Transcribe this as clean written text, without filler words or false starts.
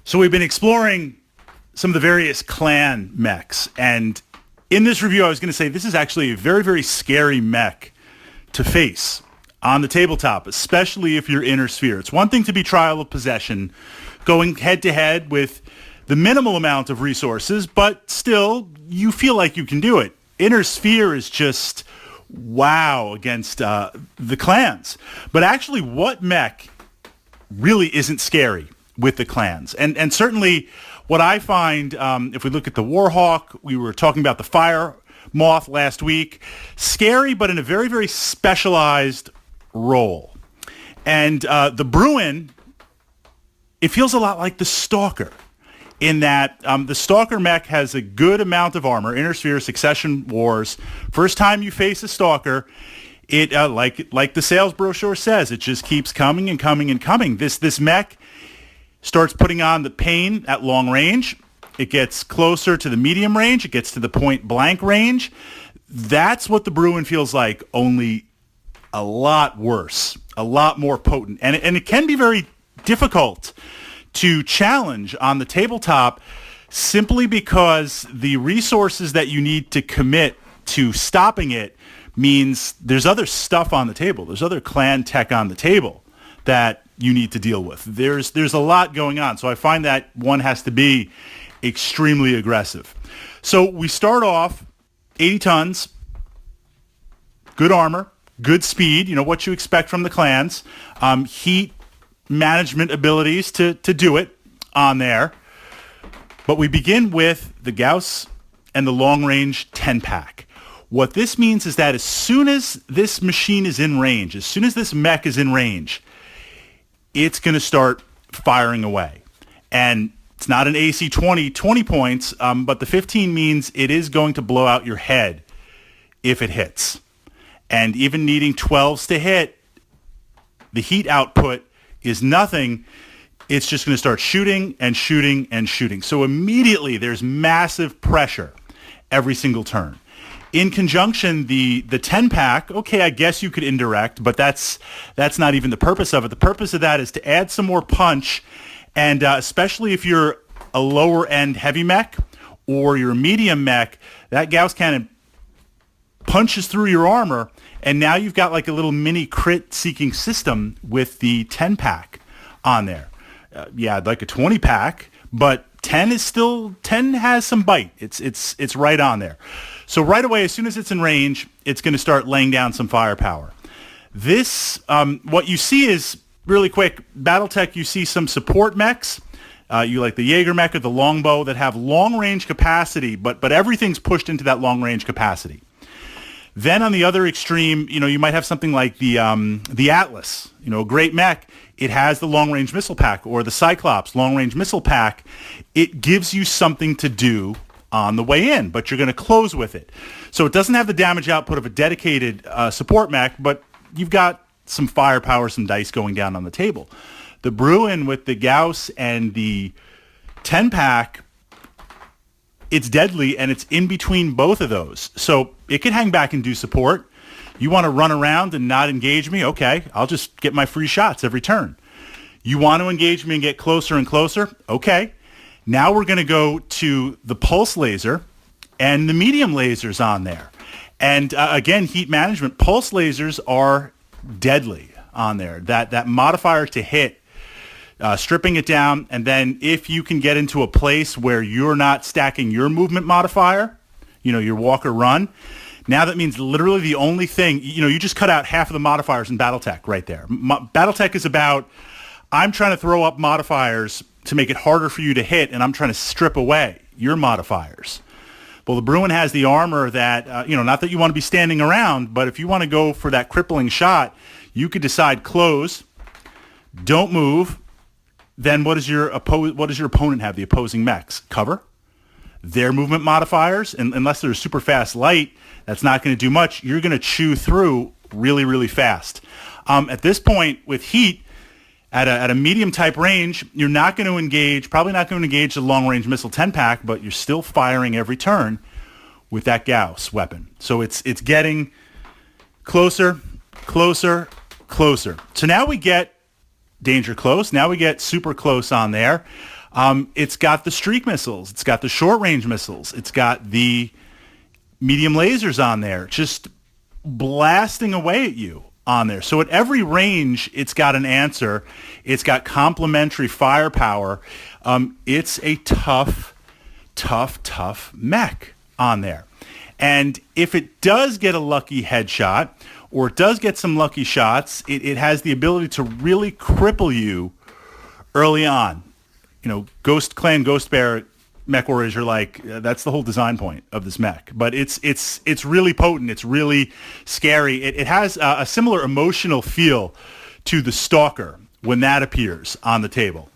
So we've been exploring some of the various clan mechs, and in this review I was going to say this is actually a very, very scary mech to face on the tabletop, especially if you're Inner Sphere. It's one thing to be Trial of Possession, going head-to-head with the minimal amount of resources, but still, you feel like you can do it. Inner Sphere is just wow against the clans. But actually, what mech really isn't scary with the clans? And certainly, what I find, if we look at the Warhawk, we were talking about the Fire Moth last week, scary, but in a very, very specialized role. And the Bruin, it feels a lot like the Stalker, in that the Stalker mech has a good amount of armor. Inner Sphere, Succession Wars. First time you face a Stalker, it like the sales brochure says, it just keeps coming and coming and coming. This mech starts putting on the pain at long range. It gets closer to the medium range. It gets to the point blank range. That's what the Bruin feels like, only a lot worse, a lot more potent. And it can be very difficult to challenge on the tabletop simply because the resources that you need to commit to stopping it means there's other stuff on the table. There's other clan tech on the table that you need to deal with. There's a lot going on. So I find that one has to be extremely aggressive. So we start off 80 tons, good armor, good speed, what you expect from the clans, heat management abilities to do it on there. But we begin with the Gauss and the long-range 10-pack. What this means is that as soon as this machine is in range, as soon as this mech is in range, it's going to start firing away. And it's not an AC 20 points, but the 15 means it is going to blow out your head if it hits. And even needing 12s to hit, the heat output is nothing. It's just going to start shooting and shooting and shooting. So immediately there's massive pressure every single turn. In conjunction, the 10-pack, okay, I guess you could indirect, but that's not even the purpose of it. The purpose of that is to add some more punch, and especially if you're a lower-end heavy mech or you're a medium mech, that Gauss cannon punches through your armor, and now you've got like a little mini crit-seeking system with the 10-pack on there. I'd like a 20-pack, but 10 has some bite. It's right on there. So right away, as soon as it's in range, it's going to start laying down some firepower. This, what you see is, really quick, Battletech, you see some support mechs. You like the Jaeger mech or the longbow that have long-range capacity, but everything's pushed into that long-range capacity. Then on the other extreme, you might have something like the Atlas, a great mech. It has the long-range missile pack, or the Cyclops long-range missile pack. It gives you something to do on the way in, but you're going to close with it. So it doesn't have the damage output of a dedicated support mech, but you've got some firepower, some dice going down on the table. The Bruin with the Gauss and the 10-pack, it's deadly, and it's in between both of those. So it can hang back and do support. You want to run around and not engage me? Okay, I'll just get my free shots every turn. You want to engage me and get closer and closer? Okay. Now we're going to go to the pulse laser and the medium lasers on there. And again, heat management. Pulse lasers are deadly on there. That modifier to hit, stripping it down, and then if you can get into a place where you're not stacking your movement modifier, your walk or run, now that means literally the only thing, you just cut out half of the modifiers in Battletech right there. Battletech is about, I'm trying to throw up modifiers to make it harder for you to hit, and I'm trying to strip away your modifiers. Well, the Bruin has the armor that, not that you want to be standing around, but if you want to go for that crippling shot, you could decide close, don't move. Then what does your opponent have, the opposing mechs? Cover. Their movement modifiers, and unless they're super fast light, that's not going to do much. You're going to chew through really, really fast. At this point, with heat, at a medium type range, you're not going to engage, probably not going to engage the long range missile 10-pack, but you're still firing every turn with that Gauss weapon. So it's getting closer, closer, closer. So now we get danger close. Now we get super close on there. It's got the streak missiles. It's got the short range missiles. It's got the medium lasers on there, just blasting away at you on there. So at every range, it's got an answer. It's got complementary firepower. It's a tough mech on there. And if it does get a lucky headshot, or it does get some lucky shots, it has the ability to really cripple you early on. You know, Ghost Clan, Ghost Bear mech warriors are like, that's the whole design point of this mech. But it's really potent. It's really scary. It has a similar emotional feel to the Stalker when that appears on the table.